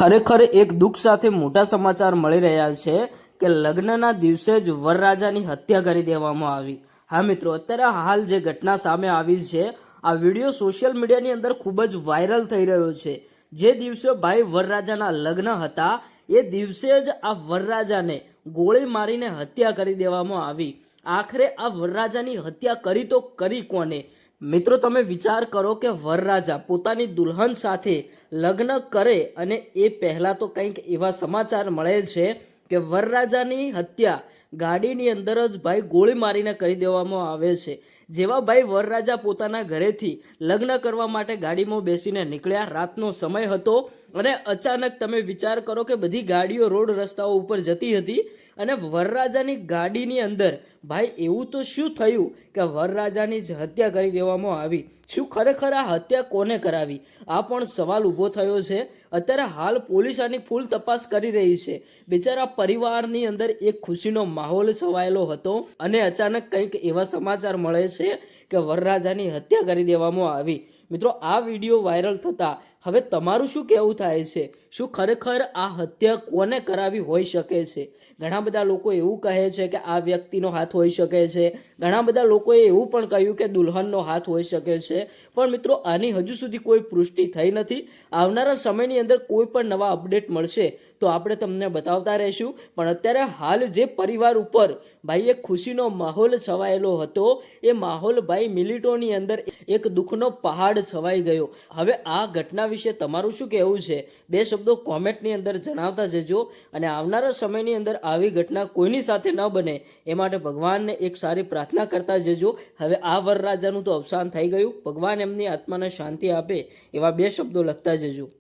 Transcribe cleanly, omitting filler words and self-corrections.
ખરેખર એક દુઃખ સાથે મોટા સમાચાર મળી રહ્યા છે કે લગ્નના દિવસે જ વરરાજાની હત્યા કરી દેવામાં આવી। હા મિત્રો, અત્યારે હાલ જે ઘટના સામે આવી છે, આ વિડીયો સોશિયલ મીડિયાની અંદર ખૂબ જ વાયરલ થઈ રહ્યો છે। જે દિવસે ભાઈ વરરાજાના લગ્ન હતા એ દિવસે જ આ વરરાજાને ગોળી મારીને હત્યા કરી દેવામાં આવી। આખરે આ વરરાજાની હત્યા કરી તો કરી કોને? મિત્રો, તમે વિચાર કરો કે વરરાજા પોતાની દુલ્હન સાથે લગ્ન કરે અને એ પહેલાં તો કંઈક એવા સમાચાર મળે છે કે વરરાજાની હત્યા ગાડીની અંદર જ ભાઈ ગોળી મારીને કરી દેવામાં આવે છે। જેવા ભાઈ વરરાજા પોતાના ઘરેથી લગ્ન કરવા માટે ગાડીમાં બેસીને નીકળ્યા, રાતનો સમય હતો અને અચાનક તમે વિચાર કરો કે બધી ગાડીઓ રોડ રસ્તાઓ ઉપર જતી હતી અને વરરાજાની ગાડીની અંદર ભાઈ એવું તો શું થયું કે વરરાજાની જ હત્યા કરી દેવામાં આવી? શું ખરેખર આ હત્યા કોને કરાવી? આ પણ સવાલ ઊભો થયો છે। અત્યારે હાલ પોલીસ આની ફૂલ તપાસ કરી રહી છે। બિચારા પરિવારની અંદર એક ખુશીનો માહોલ છવાયેલો હતો અને અચાનક કંઈક એવા સમાચાર મળે છે કે વરરાજાની હત્યા કરી દેવામાં આવી। મિત્રો, આ વિડીયો વાયરલ થતા હવે તમારું શું કહેવું થાય છે? શું ખરેખર આ હત્યા કોને કરાવી હોઈ શકે છે? ઘણા બધા લોકો એવું કહે છે કે આ વ્યક્તિનો હાથ હોઈ શકે છે, ઘણા બધા લોકોએ એવું પણ કહ્યું કે દુલ્હનનો હાથ હોઈ શકે છે, પણ મિત્રો આની હજુ સુધી કોઈ પુષ્ટિ થઈ નથી। આવનારા સમયની અંદર કોઈ પણ નવા અપડેટ મળશે તો આપણે તમને બતાવતા રહીશું। પણ અત્યારે હાલ જે પરિવાર ઉપર ભાઈ એક ખુશીનો માહોલ છવાયેલો હતો એ માહોલ ભાઈ મિનિટોની અંદર એક દુઃખનો પહાડ છવાઈ ગયો। હવે આ ઘટના વિશે તમારું શું કહેવું છે? બે શબ્દો કોમેન્ટની અંદર જણાવતા જજો અને આવનારા સમયની અંદર આવી ઘટના કોઈની સાથે ન બને એ માટે ભગવાનને એક સારી પ્રાર્થના કરતા જજો। હવે આ વરરાજાનું તો અવસાન થઈ ગયું, ભગવાન એમની આત્માને શાંતિ આપે એવા બે શબ્દો લખતા જજો।